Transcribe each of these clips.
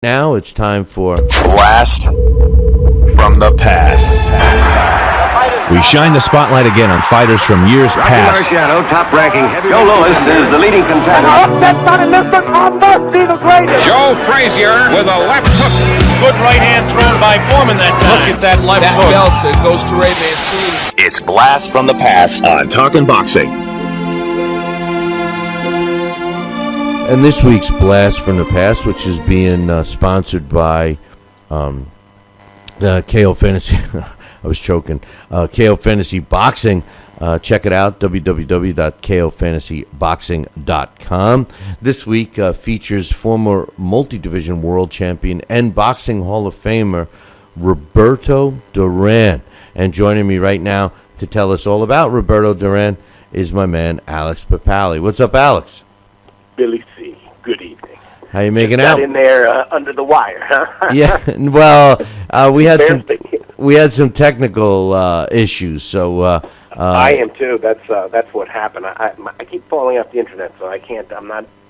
Now it's time for Blast from the Past. We shine the spotlight again on fighters from years past. Marciano, top-ranking Joe Louis is the leading contender. Joe Frazier with a left hook. Good right hand thrown by Foreman that time. Look at that left hook. That belt that goes to Ray Mancini. It's Blast from the Past on Talkin Boxing. And this week's Blast from the Past, which is being sponsored by KO Fantasy. I was choking. KO Fantasy Boxing. Check it out, www.kofantasyboxing.com. This week features former multi-division world champion and Boxing Hall of Famer Roberto Duran. And joining me right now to tell us all about Roberto Duran is my man, Alex Papali. What's up, Alex? Billy C. Good evening. How you making Just out? got in there under the wire, huh? Yeah. Well, we had some technical issues, so I am too. That's what happened. I keep falling off the internet, so I can't.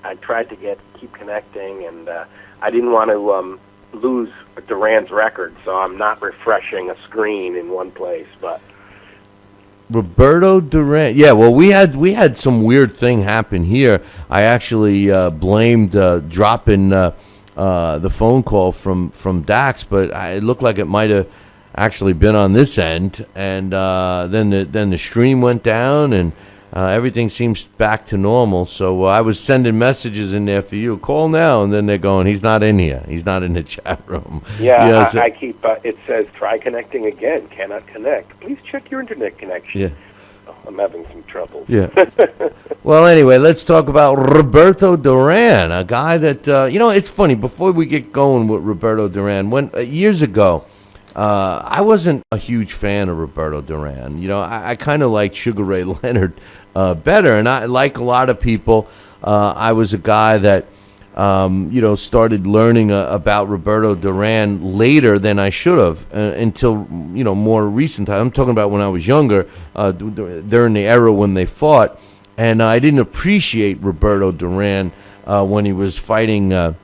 I tried to keep connecting, and I didn't want to lose Duran's record, so I'm not refreshing a screen in one place, but. Roberto Duran. Yeah, well, we had some weird thing happen here. I actually blamed dropping the phone call from Dax, but it looked like it might have actually been on this end. And then the stream went down, and everything seems back to normal. So I was sending messages in there for you. Call now, and then they're going, he's not in here. He's not in the chat room. Yeah, so I keep, it says, try connecting again. Cannot connect. Please check your internet connection. Yeah. Oh, I'm having some trouble. Yeah. Well, anyway, let's talk about Roberto Duran, a guy that, it's funny. Before we get going with Roberto Duran, years ago, I wasn't a huge fan of Roberto Duran. I kind of liked Sugar Ray Leonard better. And I, like a lot of people, I was a guy that, started learning about Roberto Duran later than I should have until, more recent time. I'm talking about when I was younger, during the era when they fought. And I didn't appreciate Roberto Duran when he was fighting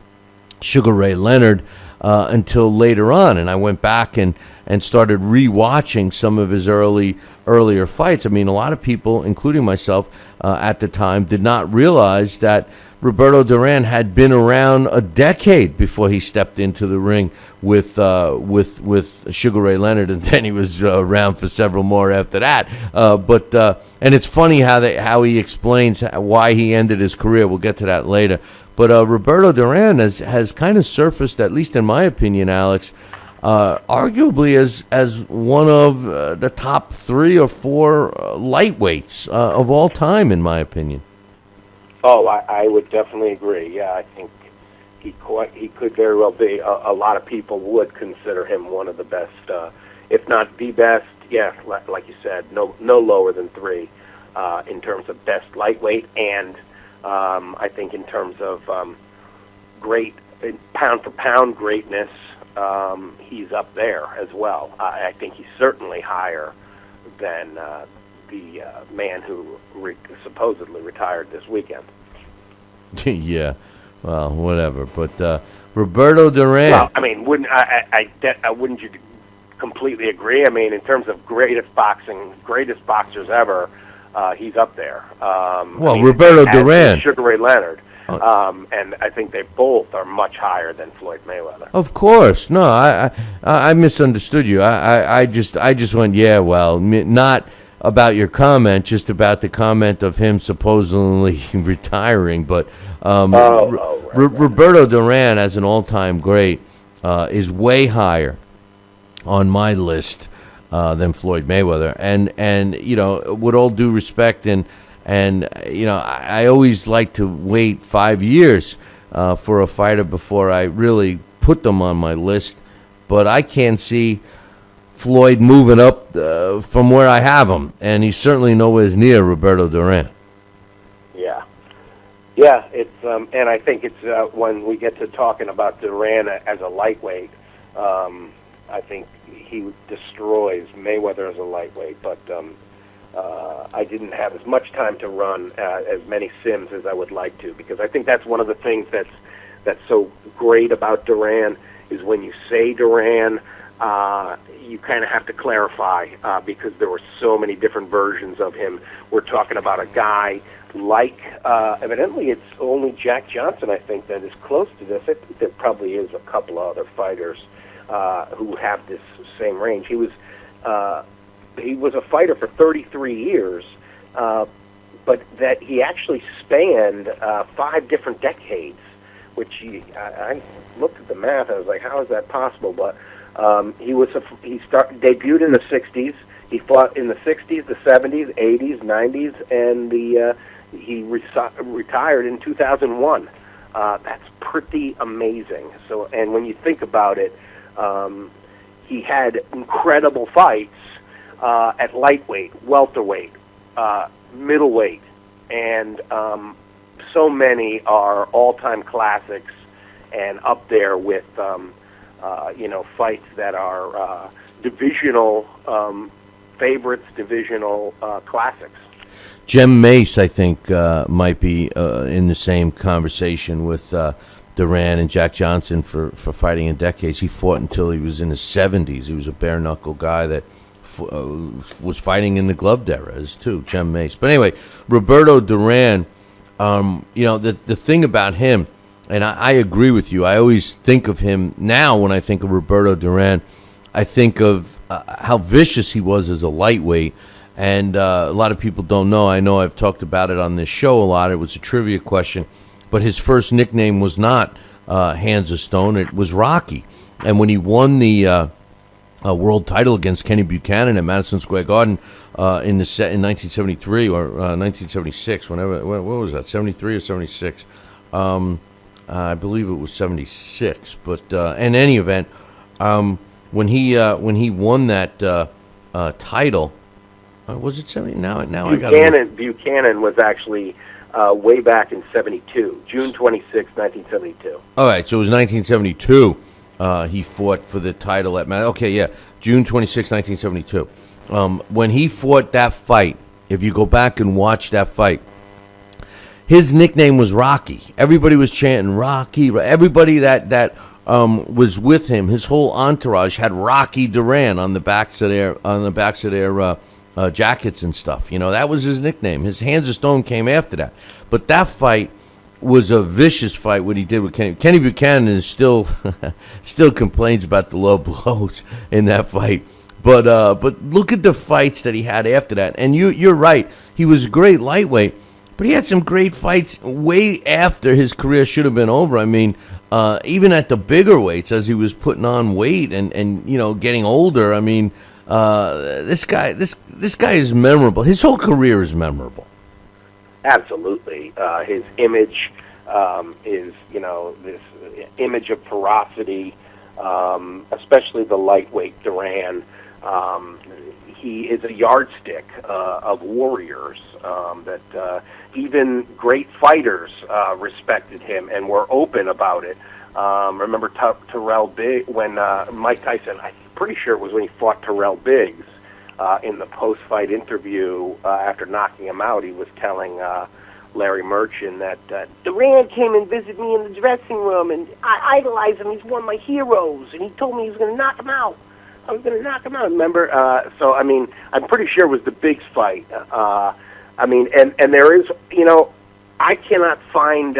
Sugar Ray Leonard until later on. And I went back and started rewatching some of his earlier fights. I mean, a lot of people, including myself at the time, did not realize that Roberto Duran had been around a decade before he stepped into the ring with Sugar Ray Leonard, and then he was around for several more after that. And it's funny how he explains why he ended his career. We'll get to that later. But Roberto Duran has kind of surfaced, at least in my opinion, Alex, arguably as one of the top 3 or 4 lightweights of all time, in my opinion. Oh, I would definitely agree. Yeah, I think he could very well be. A lot of people would consider him one of the best, if not the best. Yeah, like you said, no lower than 3 in terms of best lightweight, and I think in terms of great pound for pound greatness, he's up there as well. I think he's certainly higher than the man who supposedly retired this weekend. Yeah, well, whatever. But Roberto Duran. Well, I mean, wouldn't you completely agree? I mean, in terms of greatest boxers ever, he's up there. Roberto Duran, Sugar Ray Leonard. And I think they both are much higher than Floyd Mayweather. Of course, no, I misunderstood you. I just went, yeah, well, not about your comment, just about the comment of him supposedly retiring. But Roberto Duran, as an all-time great, is way higher on my list than Floyd Mayweather. And with all due respect, and I always like to wait 5 years for a fighter before I really put them on my list. But I can't see Floyd moving up from where I have him, and he's certainly nowhere near Roberto Duran. Yeah, it's and I think it's when we get to talking about Duran as a lightweight, I think he destroys Mayweather as a lightweight, but I didn't have as much time to run as many sims as I would like to, because I think that's one of the things that's so great about Duran is when you say Duran, you kind of have to clarify because there were so many different versions of him. We're talking about a guy like, evidently it's only Jack Johnson, I think, that is close to this. I think there probably is a couple of other fighters who have this same range. He was a fighter for 33 years, but that he actually spanned 5 different decades, which I looked at the math. I was like, how is that possible? But he debuted in the 60s. He fought in the 60s, the 70s, 80s, 90s, and he retired in 2001. That's pretty amazing. So, and when you think about it, he had incredible fights at lightweight, welterweight, middleweight, and so many are all-time classics and up there with fights that are divisional favorites, divisional classics. Jem Mace, I think, might be in the same conversation with Duran and Jack Johnson for fighting in decades. He fought until he was in his 70s. He was a bare-knuckle guy that was fighting in the gloved eras, too, Jem Mace. But anyway, Roberto Duran, the thing about him, and I agree with you, I always think of him now when I think of Roberto Duran, I think of how vicious he was as a lightweight. And a lot of people don't know. I know I've talked about it on this show a lot. It was a trivia question. But his first nickname was not Hands of Stone. It was Rocky. And when he won the world title against Kenny Buchanan at Madison Square Garden in 1973 or 1976, whenever, what was that, 73 or 76? I believe it was 76. But in any event, when he won that title, was it 70? Now I got Buchanan was actually way back in 72, June 26, 1972. All right, so it was 1972. He fought for the title at okay, yeah, June 26, 1972. When he fought that fight, if you go back and watch that fight, his nickname was Rocky. Everybody was chanting Rocky. Everybody that was with him, his whole entourage had Rocky Duran on the backs of their jackets and stuff. That was his nickname. His Hands of Stone came after that. But that fight was a vicious fight, what he did with Kenny. Kenny Buchanan is still complains about the low blows in that fight. But look at the fights that he had after that. And you're right. He was a great lightweight, but he had some great fights way after his career should have been over. I mean, even at the bigger weights, as he was putting on weight and getting older, I mean, this guy is memorable. His whole career is memorable. Absolutely. His image is, this image of ferocity, especially the lightweight Duran. He is a yardstick of warriors that even great fighters respected him and were open about it. Remember Terrell Biggs, when Mike Tyson, I'm pretty sure it was when he fought Terrell Biggs, in the post-fight interview after knocking him out, he was telling Larry Merchant that Duran came and visited me in the dressing room, and I idolize him. He's one of my heroes, and he told me he was going to knock him out. I was going to knock him out, remember? So, I mean, I'm pretty sure it was the Biggs fight. I mean, and there is, I cannot find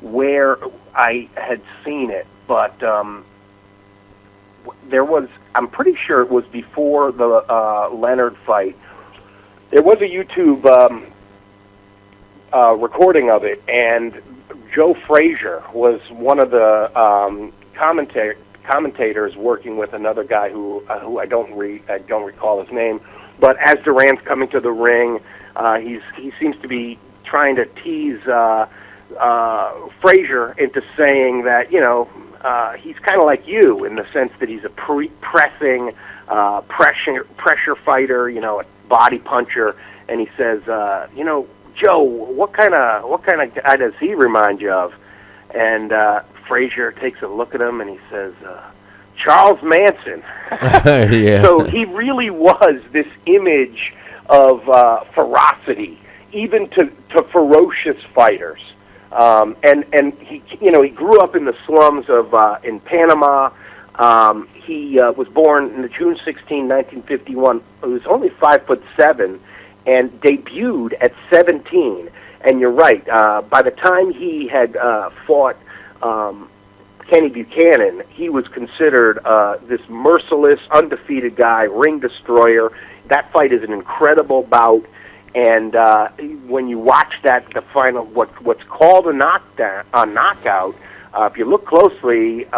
where I had seen it, but there was, I'm pretty sure it was before the Leonard fight. There was a YouTube recording of it, and Joe Frazier was one of the commentators working with another guy who I don't recall his name. But as Duran's coming to the ring, he seems to be trying to tease Frazier into saying that he's kind of like you in the sense that he's a pressing pressure fighter, a body puncher, and he says, Joe, what kind of guy does he remind you of? And Frazier takes a look at him and he says, Charles Manson. Yeah. So he really was this image of ferocity, even to ferocious fighters. And he grew up in the slums of in Panama. He was born in June 16, 1951. He was only 5'7", and debuted at 17. And you're right. By the time he had fought Kenny Buchanan, he was considered this merciless, undefeated guy, ring destroyer. That fight is an incredible bout. And when you watch the final, what's called a knockout, if you look closely,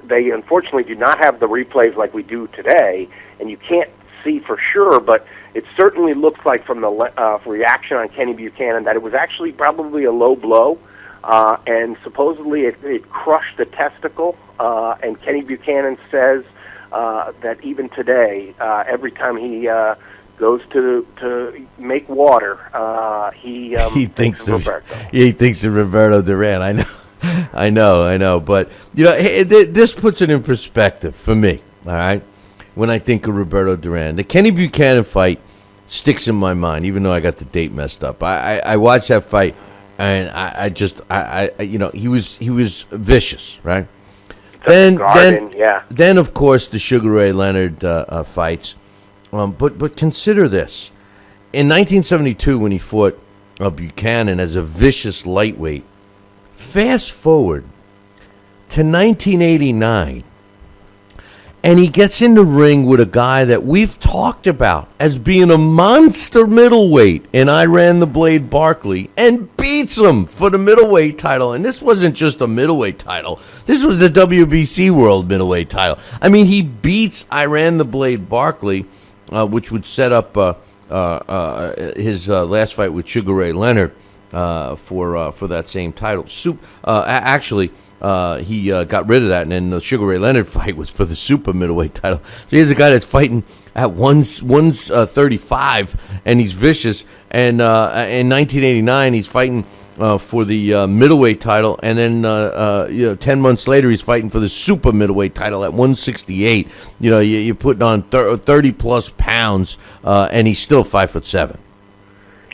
they unfortunately do not have the replays like we do today, and you can't see for sure, but it certainly looks like from the reaction on Kenny Buchanan that it was actually probably a low blow, and supposedly it crushed the testicle, and Kenny Buchanan says that even today, every time he goes to make water, he thinks of Roberto. He thinks of Roberto Duran. I know. I know, but this puts it in perspective for me. All right, when I think of Roberto Duran, the Kenny Buchanan fight sticks in my mind, even though I got the date messed up. I watched that fight, and I he was vicious, right? Then of course the Sugar Ray Leonard fights, but consider this: in 1972 when he fought Buchanan as a vicious lightweight. Fast forward to 1989, and he gets in the ring with a guy that we've talked about as being a monster middleweight, and Iran the Blade Barkley, and beats him for the middleweight title. And this wasn't just a middleweight title. This was the WBC World Middleweight title. I mean, he beats Iran the Blade Barkley, which would set up his last fight with Sugar Ray Leonard. For that same title. Actually, he got rid of that, and then the Sugar Ray Leonard fight was for the super middleweight title. So here's a guy that's fighting at 135, and he's vicious. And in 1989, he's fighting for the middleweight title, and then 10 months later, he's fighting for the super middleweight title at 168. You're putting on 30 plus pounds, and he's still 5'7".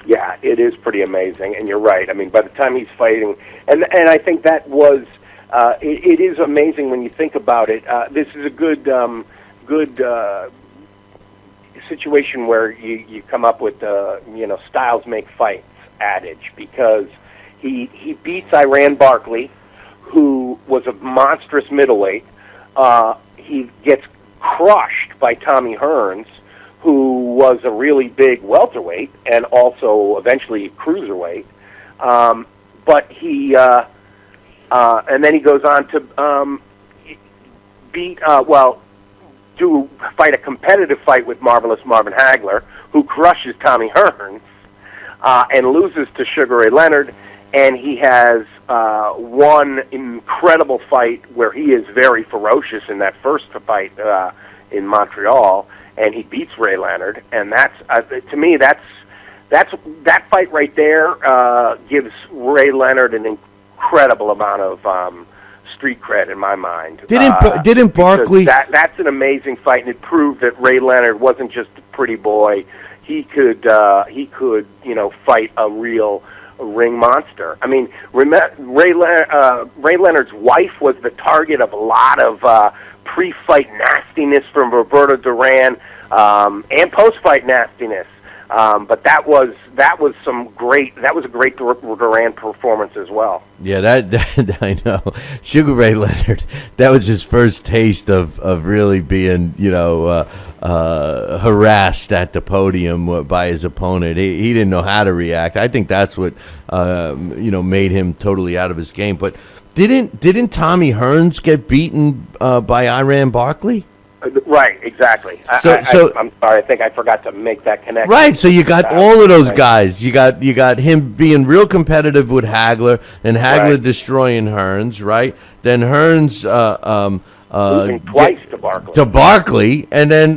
Yeah, it is pretty amazing, and you're right. I mean, by the time he's fighting, and I think that was, it is amazing when you think about it. This is a good situation where you come up with styles make fights adage, because he beats Iran Barkley, who was a monstrous middleweight. He gets crushed by Tommy Hearns, who was a really big welterweight and also eventually cruiserweight. But he, and then he goes on to fight a competitive fight with Marvelous Marvin Hagler, who crushes Tommy Hearns and loses to Sugar Ray Leonard. And he has one incredible fight where he is very ferocious in that first fight in Montreal. And he beats Ray Leonard, and that's to me that fight right there gives Ray Leonard an incredible amount of street cred in my mind. Didn't Barkley? That's an amazing fight, and it proved that Ray Leonard wasn't just a pretty boy. He could fight a real ring monster. I mean, Ray Leonard's wife was the target of a lot of pre-fight nastiness from Roberto Duran, and post-fight nastiness. But that was a great Duran performance as well. Yeah, that I know. Sugar Ray Leonard, that was his first taste of really being, harassed at the podium by his opponent. He didn't know how to react. I think that's what made him totally out of his game. But didn't Tommy Hearns get beaten by Iran Barkley? Right, exactly. I'm sorry. I think I forgot to make that connection. Right, so you got all of those guys. You got him being real competitive with Hagler, and Hagler destroying Hearns. Right, then Hearns losing twice to Barkley, and then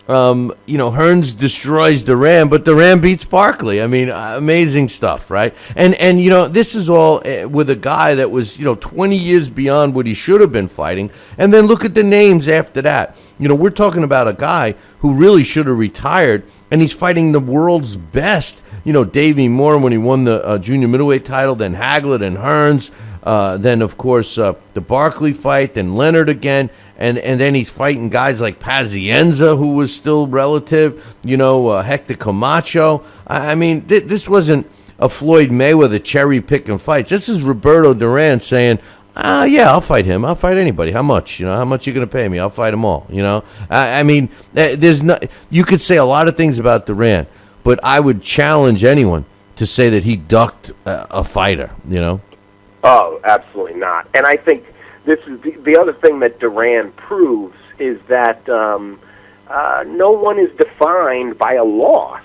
Hearns destroys Duran, but Duran beats Barkley. I mean, amazing stuff, right? And this is all with a guy that was 20 years beyond what he should have been fighting. And then look at the names after that. We're talking about a guy who really should have retired, and he's fighting the world's best Davey Moore when he won the junior middleweight title, then Hagler, then Hearns, then, of course, the Barkley fight, then Leonard again, and then he's fighting guys like Pazienza, who was still relative, Hector Camacho. I mean, this wasn't a Floyd Mayweather cherry-picking fights. This is Roberto Duran saying, yeah, I'll fight him. I'll fight anybody. How much? How much you going to pay me? I'll fight them all, I mean, there's no. You could say a lot of things about Duran, but I would challenge anyone to say that he ducked a fighter, Oh, absolutely not. And I think this is the other thing that Duran proves is that no one is defined by a loss.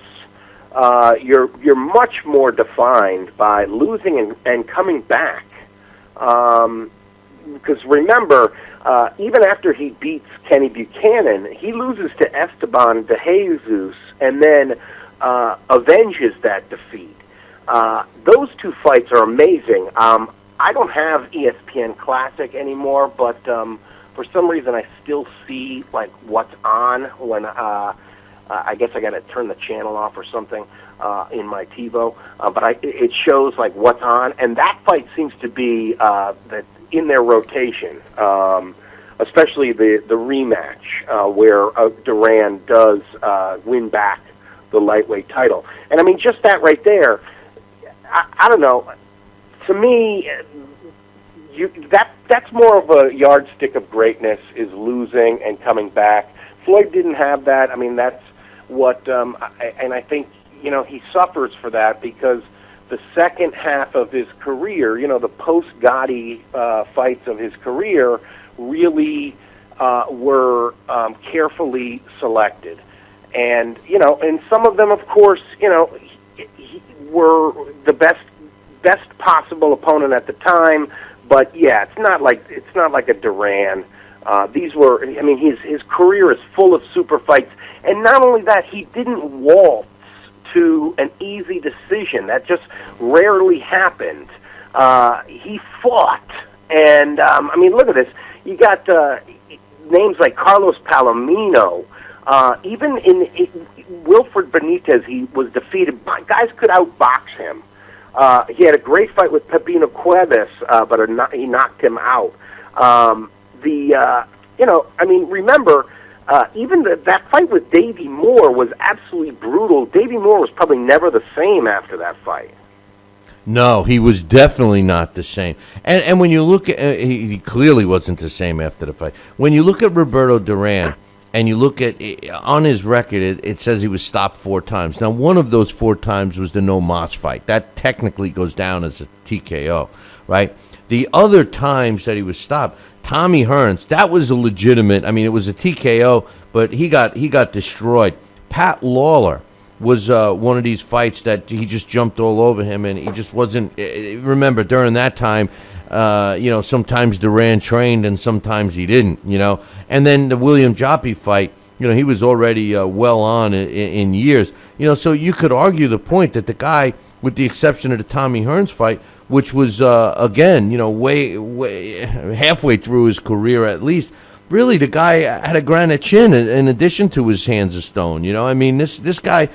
You're much more defined by losing and coming back. Because remember, even after he beats Kenny Buchanan, he loses to Esteban de Jesus and then avenges that defeat. Those two fights are amazing. I don't have ESPN Classic anymore, but for some reason I still see like what's on when I guess I got to turn the channel off or something in my TiVo. But it shows like what's on, and that fight seems to be that in their rotation, especially the rematch where Duran does win back the lightweight title. And I mean, just that right there, I don't know. To me, that's more of a yardstick of greatness, is losing and coming back. Floyd didn't have that. I mean, that's what, and I think, he suffers for that because the second half of his career, the post-Gotti fights of his career really were carefully selected. And, and some of them, of course, were the best possible opponent at the time. But yeah, it's not like a Duran. These were, I mean, his career is full of super fights, and not only that, he didn't waltz to an easy decision. That just rarely happened. He fought, and I mean, look at this. You got names like Carlos Palomino. Even in Wilfred Benitez, he was defeated. Guys could outbox him. He had a great fight with Pepino Cuevas, but he knocked him out. I mean, remember, even that fight with Davey Moore was absolutely brutal. Davey Moore was probably never the same after that fight. No, he was definitely not the same. And when you look at, he clearly wasn't the same after the fight. When you look at Roberto Duran, and you look at, on his record, it says he was stopped 4 times. Now, one of those 4 times was the No Mas fight. That technically goes down as a TKO, right? The other times that he was stopped, Tommy Hearns, that was a legitimate, I mean, it was a TKO, but he got destroyed. Pat Lawler was one of these fights that he just jumped all over him, and he just wasn't, remember, during that time, sometimes Duran trained and sometimes he didn't, And then the William Joppy fight, he was already well on in years. So you could argue the point that the guy, with the exception of the Tommy Hearns fight, which was, again, way halfway through his career at least, really the guy had a granite chin in addition to his hands of stone. I mean, this guy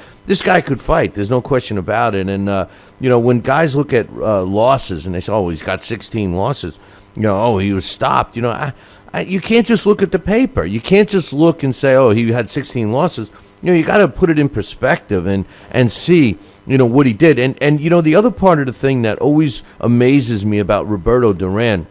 could fight. There's no question about it. And, when guys look at losses and they say, oh, he's got 16 losses, he was stopped. You can't just look at the paper. You can't just look and say, oh, he had 16 losses. You got to put it in perspective and see, what he did. And the other part of the thing that always amazes me about Roberto Duran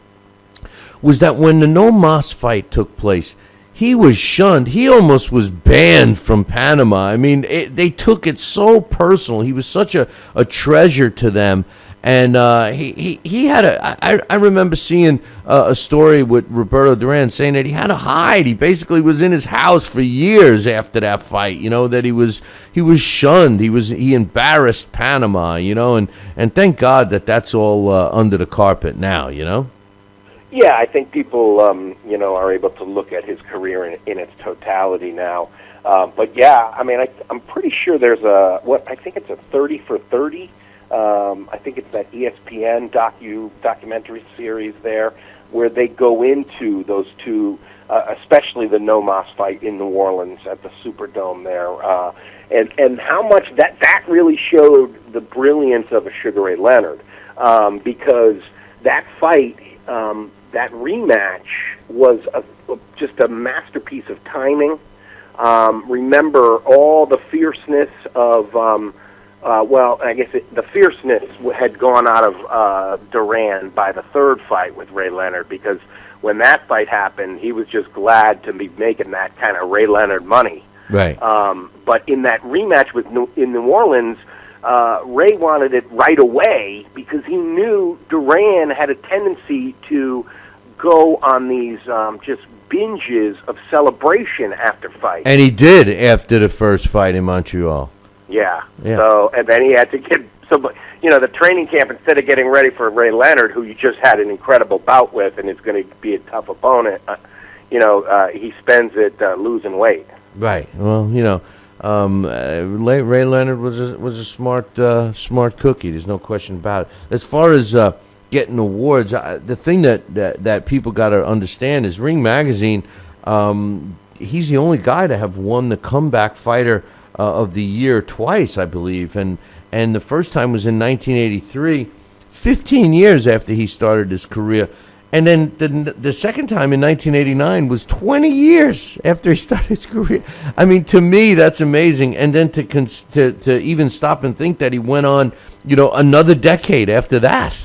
was that when the No Mas fight took place, he was shunned. He almost was banned from Panama. I mean, they took it so personal. He was such a treasure to them. And he had I remember seeing a story with Roberto Duran saying that he had to hide. He basically was in his house for years after that fight. That he was shunned. He embarrassed Panama. And thank God that's all under the carpet now. Yeah, I think people are able to look at his career in its totality now. But yeah, I mean, I'm pretty sure there's I think it's a 30 for 30. I think it's that ESPN documentary series there where they go into those two, especially the No Mas fight in New Orleans at the Superdome there, and how much that really showed the brilliance of a Sugar Ray Leonard, because that fight, that rematch was just a masterpiece of timing. Remember all the fierceness of, the fierceness had gone out of Duran by the third fight with Ray Leonard, because when that fight happened, he was just glad to be making that kind of Ray Leonard money. Right. But in that rematch in New Orleans, Ray wanted it right away because he knew Duran had a tendency to go on these just binges of celebration after fights. And he did after the first fight in Montreal. Yeah. Yeah. So, and then he had to get the training camp, instead of getting ready for Ray Leonard, who you just had an incredible bout with and is going to be a tough opponent, he spends it losing weight. Right. Well, Ray Leonard was a smart cookie. There's no question about it. As far as getting awards, the thing that people got to understand is Ring Magazine. He's the only guy to have won the Comeback Fighter of the Year twice, I believe, and the first time was in 1983, 15 years after he started his career. And then the second time in 1989 was 20 years after he started his career. I mean, to me, that's amazing. And then to even stop and think that he went on, another decade after that.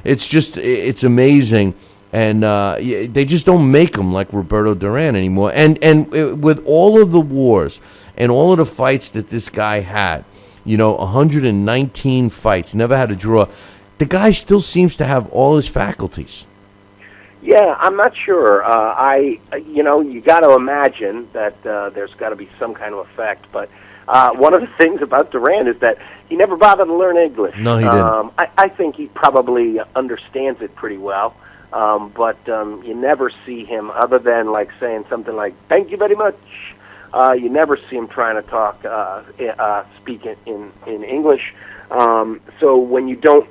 It's amazing. And they just don't make them like Roberto Duran anymore. And with all of the wars and all of the fights that this guy had, 119 fights, never had a draw. The guy still seems to have all his faculties. Yeah, I'm not sure. You got to imagine that there's got to be some kind of effect. But one of the things about Duran is that he never bothered to learn English. No, he didn't. I think he probably understands it pretty well. But you never see him, other than like saying something like "Thank you very much." You never see him trying to speak in English. So when you don't.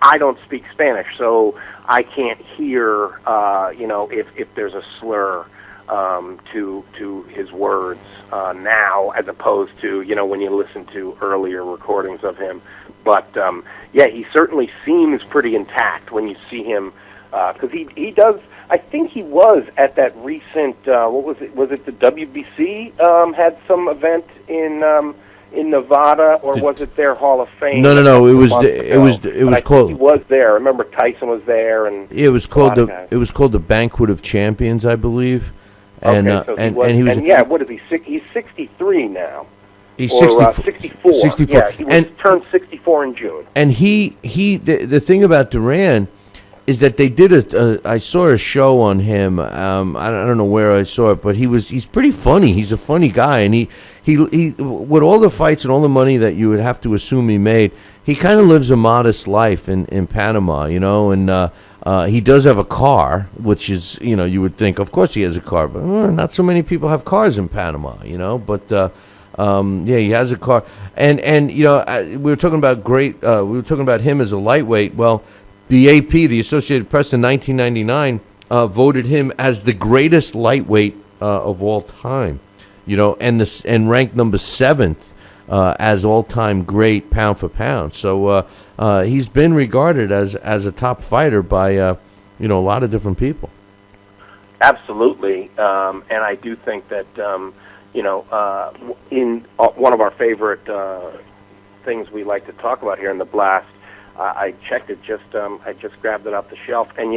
I don't speak Spanish, so I can't hear, if there's a slur to his words now, as opposed to, when you listen to earlier recordings of him. But, he certainly seems pretty intact when you see him, because he does, I think he was at that recent, was it the WBC had some event in Nevada, or was it their Hall of Fame? No. It was called. He was there. I remember Tyson was there, and it was called the Banquet of Champions, I believe. And what is he? He's 63 now. He's 64. 64. Yeah, he turned 64 in June. And the thing about Duran is that they did I saw a show on him. I don't know where I saw it, but he's pretty funny. He's a funny guy, and he with all the fights and all the money that you would have to assume he made, he kind of lives a modest life in Panama, and he does have a car, which is, you would think, of course he has a car, but not so many people have cars in Panama, but he has a car, and we were talking about him as a lightweight. Well, the AP, the Associated Press, in 1999 voted him as the greatest lightweight of all time, and ranked number 7th as all-time great pound for pound. So he's been regarded as a top fighter by a lot of different people. Absolutely, and I do think that in one of our favorite things we like to talk about here in the Blast. I checked it I just grabbed it off the shelf. And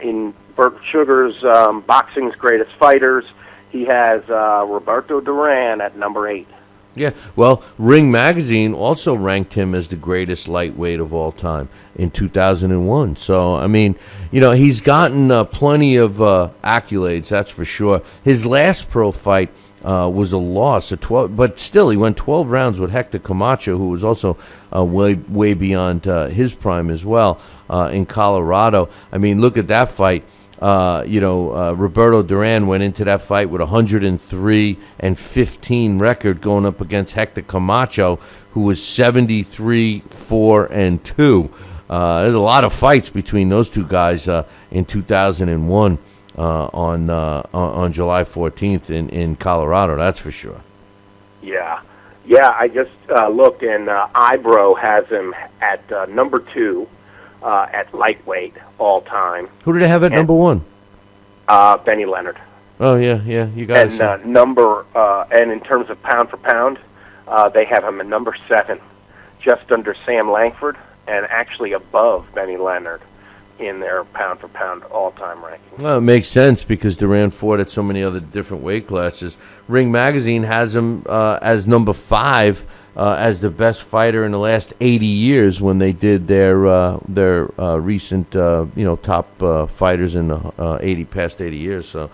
in Burt Sugar's Boxing's Greatest Fighters, he has Roberto Duran at number 8. Yeah, well, Ring Magazine also ranked him as the greatest lightweight of all time in 2001. So, I mean, he's gotten plenty of accolades, that's for sure. His last pro fight was a loss at 12, but still he went 12 rounds with Hector Camacho, who was also way beyond his prime as well, in Colorado. I mean, look at that fight. Roberto Duran went into that fight with a 103-15 record, going up against Hector Camacho, who was 73-4-2. there's a lot of fights between those two guys in 2001 on July 14th in Colorado. That's for sure. Yeah. I just looked, and Ibro has him at number 2 at lightweight all time. Who did they have at number 1? Benny Leonard. Oh yeah, you guys. And and in terms of pound for pound, they have him at number 7, just under Sam Langford, and actually above Benny Leonard in their pound for pound all time ranking. Well, it makes sense because Duran fought at so many other different weight classes. Ring Magazine has him as number 5 as the best fighter in the last 80 years when they did their recent top fighters in the past 80 years. So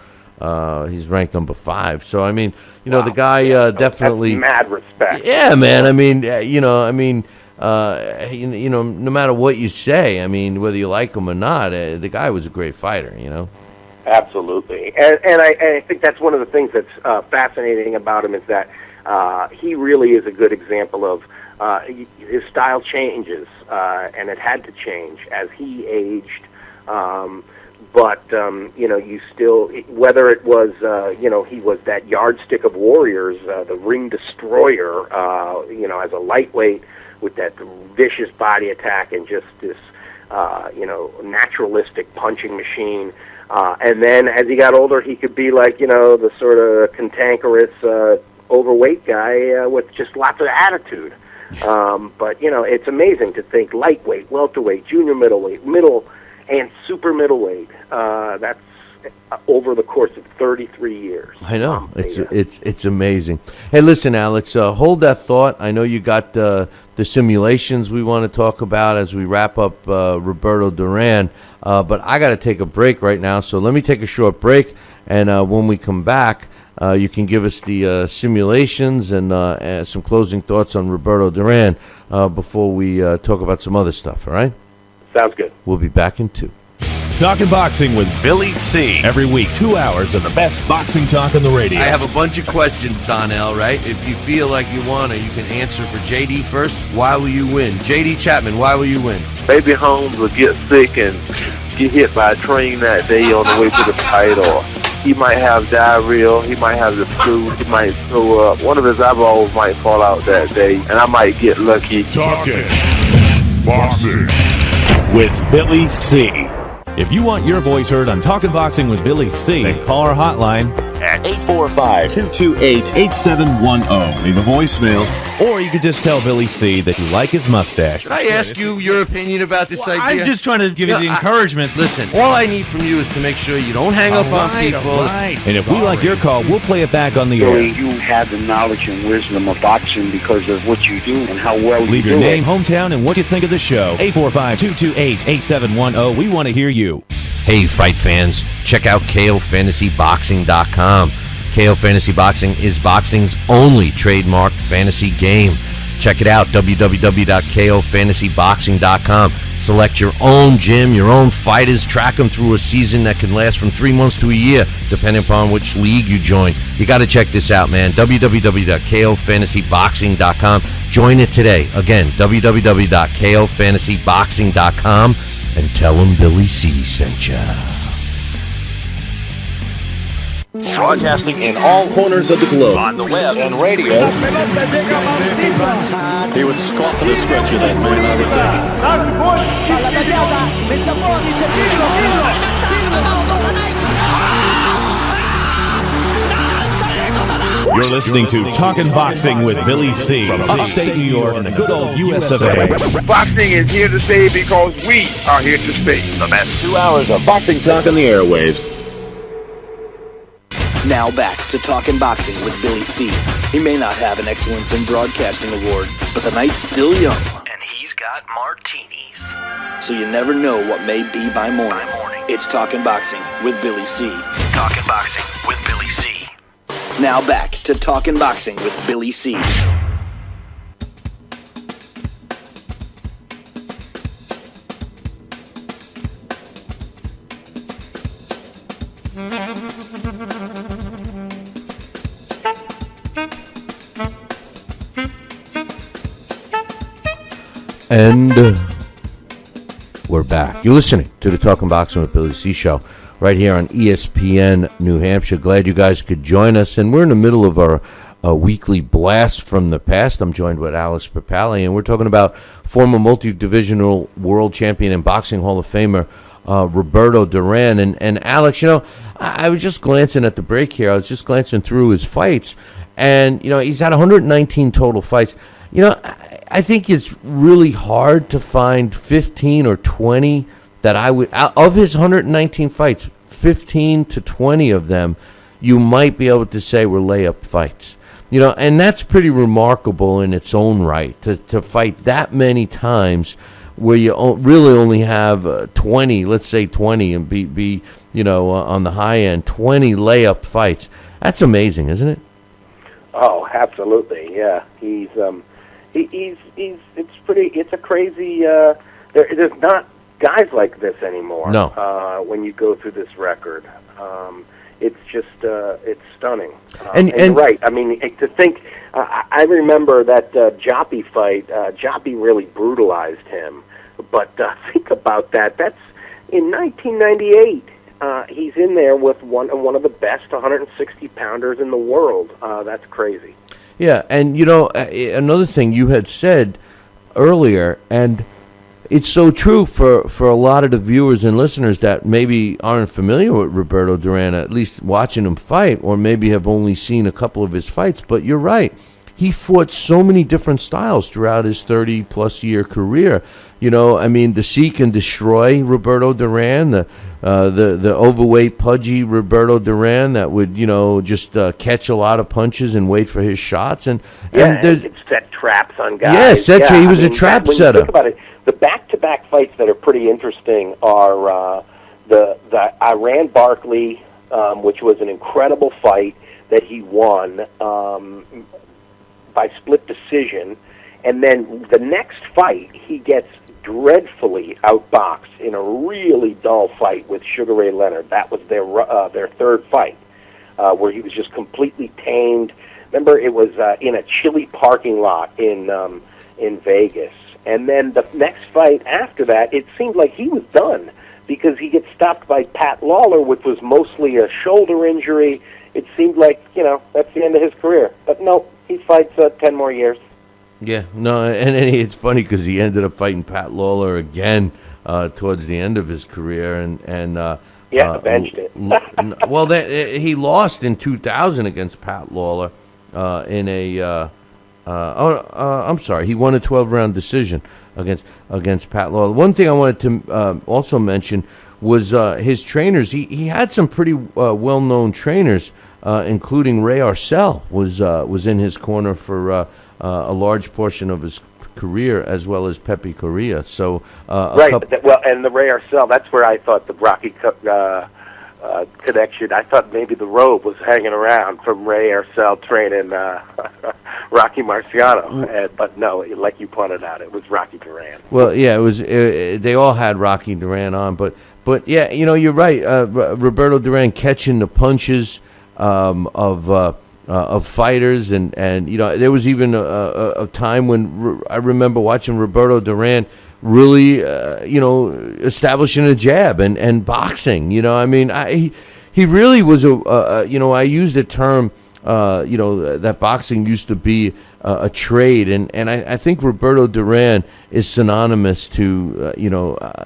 he's ranked number 5. So I mean, Wow. The guy definitely That's mad respect. Yeah, man. I mean, no matter what you say, I mean, whether you like him or not, the guy was a great fighter. Absolutely, and I think that's one of the things that's fascinating about him is that he really is a good example of his style changes, and it had to change as he aged. But you still, whether it was he was that yardstick of warriors, the ring destroyer, as a lightweight with that vicious body attack and just this naturalistic punching machine. And then as he got older, he could be like, the sort of cantankerous, overweight guy with just lots of attitude. But, it's amazing to think lightweight, welterweight, junior middleweight, middle, and super middleweight. That's over the course of 33 years. I know. It's amazing. Hey, listen, Alex, hold that thought. I know you got the simulations we want to talk about as we wrap up Roberto Duran, but I got to take a break right now, so let me take a short break, and when we come back, you can give us the simulations and some closing thoughts on Roberto Duran before we talk about some other stuff, all right? Sounds good. We'll be back in 2. Talking Boxing with Billy C. Every week, 2 hours of the best boxing talk on the radio. I have a bunch of questions, Donnell, right? If you feel like you want to, you can answer for JD first. Why will you win? JD Chapman, why will you win? Maybe Holmes will get sick and get hit by a train that day on the way to the fight, or he might have diarrhea, he might have the flu, he might throw up. One of his eyeballs might fall out that day, and I might get lucky. Talking Boxing with Billy C. If you want your voice heard on Talkin' Boxing with Billy C., then call our hotline at 845-228-8710. Leave a voicemail, or you could just tell Billy C. that you like his mustache. Should I ask you your opinion about this idea? I'm just trying to give you the encouragement. Listen, all I need from you is to make sure you don't hang up on people. And if we like your call, we'll play it back on the air. You have the knowledge and wisdom of boxing because of what you do and how well you do it. Leave your name, hometown, and what you think of the show. 845-228-8710. We want to hear you. Hey, fight fans, check out KOFantasyBoxing.com. KO Fantasy Boxing is boxing's only trademarked fantasy game. Check it out, www.KOFantasyBoxing.com. Select your own gym, your own fighters, track them through a season that can last from 3 months to a year, depending upon which league you join. You got to check this out, man. www.KOFantasyBoxing.com. Join it today. Again, www.KOFantasyBoxing.com. And tell them Billy C. sent ya. Broadcasting in all corners of the globe. On the web and radio. He would scoff at a stretch of that man, I would think. You're listening to Talkin' Boxing with Billy C. From upstate New York and the good old US of A. Boxing is here to stay because we are here to stay. The best 2 hours of boxing talk on the airwaves. Now back to Talkin' Boxing with Billy C. He may not have an Excellence in Broadcasting award, but the night's still young. And he's got martinis. So you never know what may be by morning. It's Talkin' Boxing with Billy C. Talkin' Boxing with Billy C. Now back to Talkin' Boxing with Billy C. And we're back. You're listening to the Talkin' Boxing with Billy C show right here on ESPN New Hampshire. Glad you guys could join us. And we're in the middle of our weekly blast from the past. I'm joined with Alex Papali, and we're talking about former multi-divisional world champion and boxing Hall of Famer Roberto Duran. And Alex, I was just glancing at the break here. I was just glancing through his fights, and he's had 119 total fights. I think it's really hard to find 15 or 20 that I would, of his 119 fights, 15 to 20 of them you might be able to say were layup fights. And that's pretty remarkable in its own right, to fight that many times where you really only have 20, let's say 20, and be on the high end, 20 layup fights. That's amazing, isn't it? Oh, absolutely, yeah. It's a crazy, there's not guys like this anymore. No. When you go through this record. It's just, it's stunning. And you're right. I mean, to think, I remember that Joppy fight. Joppy really brutalized him. But think about that. That's in 1998. He's in there with one of the best 160-pounders in the world. That's crazy. Yeah, and another thing you had said earlier, and it's so true for a lot of the viewers and listeners that maybe aren't familiar with Roberto Duran, at least watching him fight, or maybe have only seen a couple of his fights. But you're right. He fought so many different styles throughout his 30-plus year career. The seek and destroy Roberto Duran, the overweight, pudgy Roberto Duran that would, just catch a lot of punches and wait for his shots. And set traps on guys. He was a trap when setter. You think about it, the back-to-back fights that are pretty interesting are the Iran Barkley, which was an incredible fight that he won by split decision, and then the next fight he gets dreadfully outboxed in a really dull fight with Sugar Ray Leonard. That was their third fight, where he was just completely tamed. Remember, it was in a chilly parking lot in Vegas. And then the next fight after that, it seemed like he was done because he gets stopped by Pat Lawler, which was mostly a shoulder injury. It seemed like, that's the end of his career. But no, he fights 10 more years. Yeah, no, and it's funny because he ended up fighting Pat Lawler again towards the end of his career, and avenged it. Well, he lost in 2000 against Pat Lawler in a. I'm sorry, he won a 12-round decision against Pat Lawler. One thing I wanted to also mention was his trainers. He had some pretty well-known trainers, including Ray Arcel was in his corner for a large portion of his career, as well as Pepe Correa. So right, and the Ray Arcel, that's where I thought the Rocky connection. I thought maybe the robe was hanging around from Ray Arcel training Rocky Marciano, but no, like you pointed out, it was Rocky Duran. Well, yeah, it was. They all had Rocky Duran on, but yeah, you're right. Roberto Duran catching the punches of fighters, and there was even a time when I remember watching Roberto Duran really establishing a jab and boxing. He really was I used the term that boxing used to be a trade, and I think Roberto Duran is synonymous to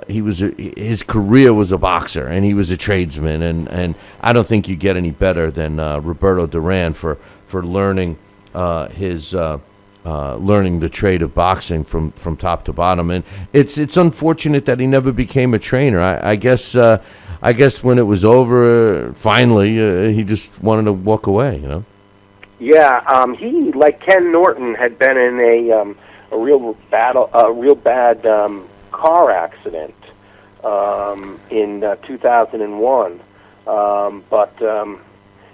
his career was a boxer and he was a tradesman, and I don't think you get any better than Roberto Duran for learning learning the trade of boxing from top to bottom. And it's unfortunate that he never became a trainer. I guess when it was over, finally, he just wanted to walk away. Yeah, he, like Ken Norton, had been in a real bad car accident in 2001,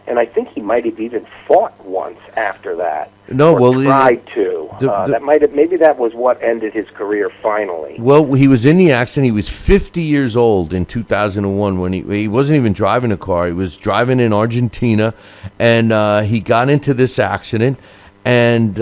and I think he might have even fought once after that. No, tried to. Maybe that was what ended his career finally. Well, he was in the accident. He was 50 years old in 2001 when he wasn't even driving a car. He was driving in Argentina, and he got into this accident. and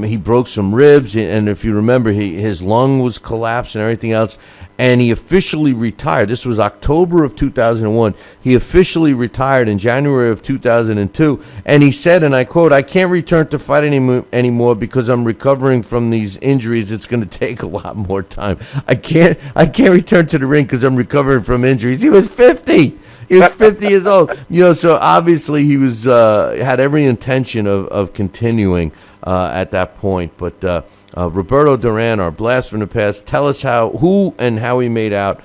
he broke some ribs. And if you remember, his lung was collapsed and everything else. And he officially retired. This was October of 2001. He officially retired in January of 2002. And he said, and I quote, "I can't return to fight anymore because I'm recovering from these injuries. It's going to take a lot more time. I can't return to the ring because I'm recovering from injuries." He was 50. He was 50 years old. So obviously he was had every intention of continuing at that point. But Roberto Duran, our blast from the past, tell us who and how he made out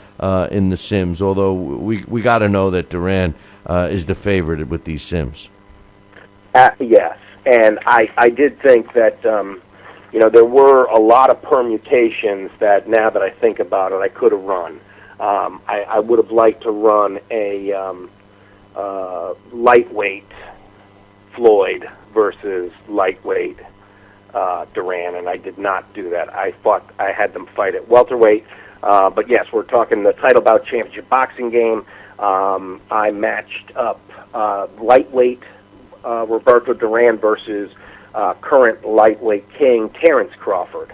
in the Sims. Although we got to know that Duran is the favorite with these Sims. Yes, and I did think that there were a lot of permutations that, now that I think about it, I could have run. I would have liked to run a lightweight Floyd versus lightweight Duran, and I did not do that. I had them fight at welterweight, but yes, we're talking the title bout championship boxing game. I matched up lightweight Roberto Duran versus current lightweight king Terrence Crawford,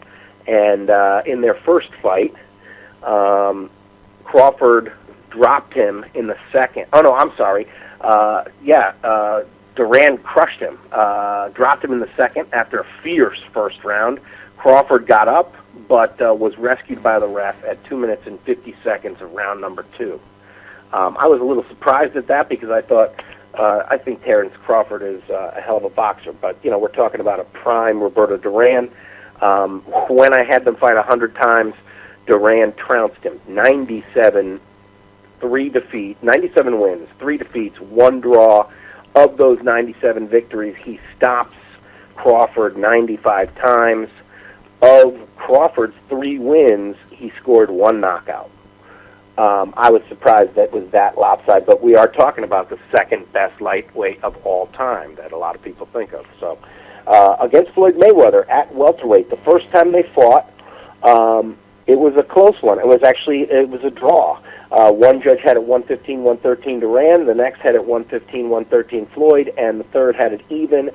and in their first fight, Crawford dropped him in the second. Oh no, I'm sorry. Duran crushed him, dropped him in the second after a fierce first round. Crawford got up, but was rescued by the ref at 2 minutes and 50 seconds of round number 2. I was a little surprised at that because I thought, I think Terrence Crawford is a hell of a boxer, but we're talking about a prime Roberto Duran. When I had them fight 100 times, Duran trounced him. 97 wins, 3 defeats, 1 draw. Of those 97 victories, he stops Crawford 95 times. Of Crawford's 3 wins, he scored 1 knockout. I was surprised that was that lopsided, but we are talking about the second best lightweight of all time that a lot of people think of. So, against Floyd Mayweather at welterweight, the first time they fought, it was a close one. It was a draw. One judge had it 115-113 Duran, the next had it 115-113 Floyd, and the third had it even.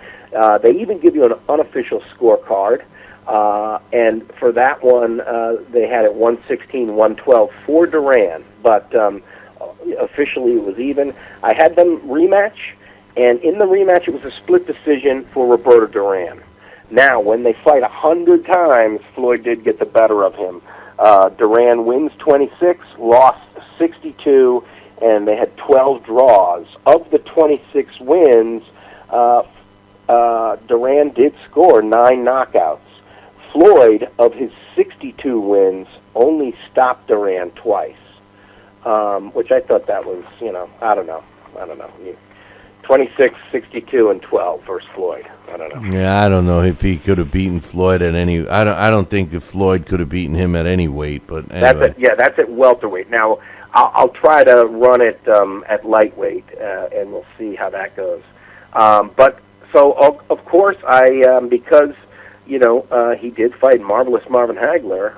They even give you an unofficial scorecard, and for that one, they had it 116-112 for Duran, but officially it was even. I had them rematch, and in the rematch it was a split decision for Roberto Duran. Now, when they fight 100 times, Floyd did get the better of him. Duran wins 26, lost 62, and they had 12 draws. Of the 26 wins, Duran did score 9 knockouts. Floyd, of his 62 wins, only stopped Duran twice, which I thought that was, I don't know. 26, 62, and 12 versus Floyd. I don't know. Yeah, I don't know if he could have beaten Floyd at any. I don't think if Floyd could have beaten him at any weight. But anyway. That's at welterweight. Now I'll try to run it at lightweight, and we'll see how that goes. But so of course because he did fight Marvelous Marvin Hagler.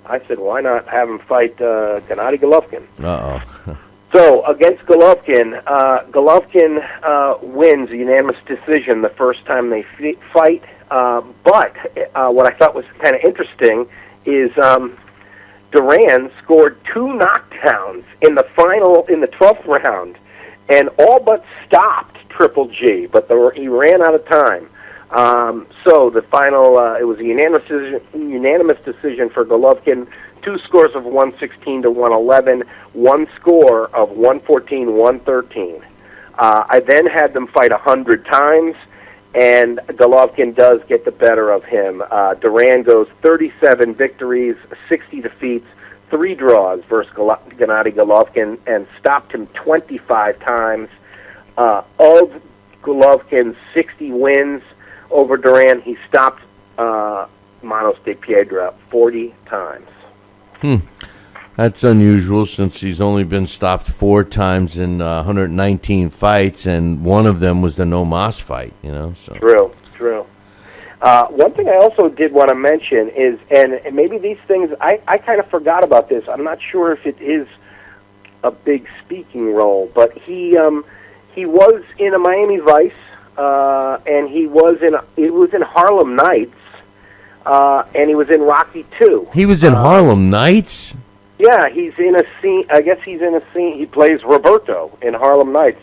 I said, why not have him fight Gennady Golovkin? Uh-oh. So, against Golovkin, Golovkin wins a unanimous decision the first time they fight. But what I thought was kind of interesting is Duran scored 2 knockdowns in the 12th round, and all but stopped Triple G, but he ran out of time. So the final, it was a unanimous decision for Golovkin. 2 scores of 116-111, 1 score of 114-113. I then had them fight 100 times, and Golovkin does get the better of him. Duran goes 37 victories, 60 defeats, 3 draws versus Gennady Golovkin, and stopped him 25 times. Of Golovkin's 60 wins over Duran, he stopped Manos de Piedra 40 times. That's unusual since he's only been stopped 4 times in 119 fights, and one of them was the No Mas fight, So. True. One thing I also did want to mention is, and maybe these things, I kind of forgot about this. I'm not sure if it is a big speaking role, but he was in a Miami Vice and it was in Harlem Nights, and he was in Rocky 2. He was in Harlem Nights? Yeah, he's in a scene. I guess he's in a scene. He plays Roberto in Harlem Nights.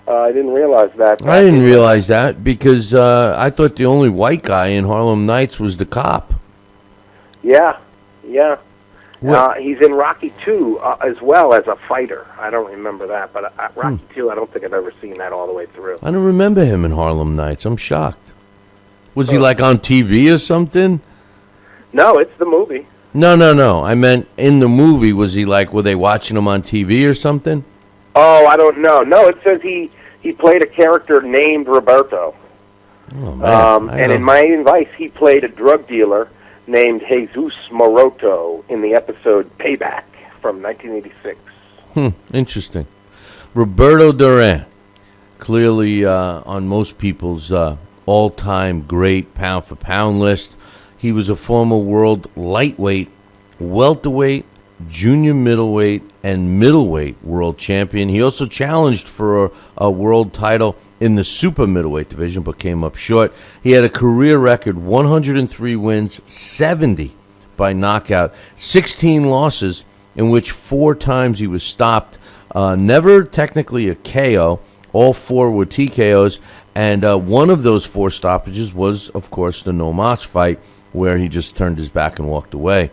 I didn't realize that. I didn't realize that because I thought the only white guy in Harlem Nights was the cop. Yeah. He's in Rocky 2 as well as a fighter. I don't remember that, but Rocky 2, I don't think I've ever seen that all the way through. I don't remember him in Harlem Nights. I'm shocked. Was he like on TV or something? No, it's the movie. No. I meant in the movie, was he like, were they watching him on TV or something? Oh, I don't know. No, it says he played a character named Roberto. Oh, man. And in Miami Vice, he played a drug dealer named Jesus Moroto in the episode Payback from 1986. Interesting. Roberto Duran, clearly on most people's all-time great pound-for-pound list. He was a former world lightweight, welterweight, junior middleweight, and middleweight world champion. He also challenged for a world title in the super middleweight division, but came up short. He had a career record, 103 wins, 70 by knockout, 16 losses, in which 4 times he was stopped. Never technically a KO. All 4 were TKOs, and one of those 4 stoppages was, of course, the No Mas fight, where he just turned his back and walked away.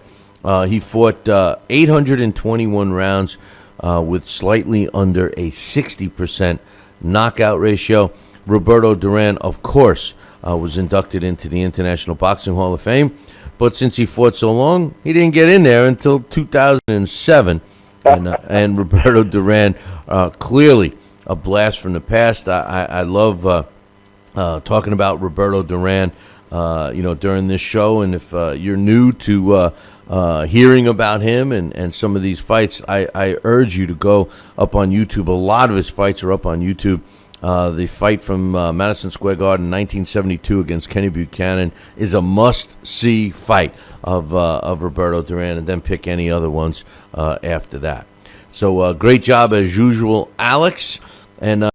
He fought 821 rounds with slightly under a 60% knockout ratio. Roberto Duran, of course, was inducted into the International Boxing Hall of Fame, but since he fought so long, he didn't get in there until 2007. And Roberto Duran, clearly a blast from the past. I love talking about Roberto Duran, during this show. And if you're new to hearing about him and some of these fights, I urge you to go up on YouTube. A lot of his fights are up on YouTube. The fight from Madison Square Garden in 1972 against Kenny Buchanan is a must-see fight of Roberto Duran, and then pick any other ones after that. So great job as usual, Alex. And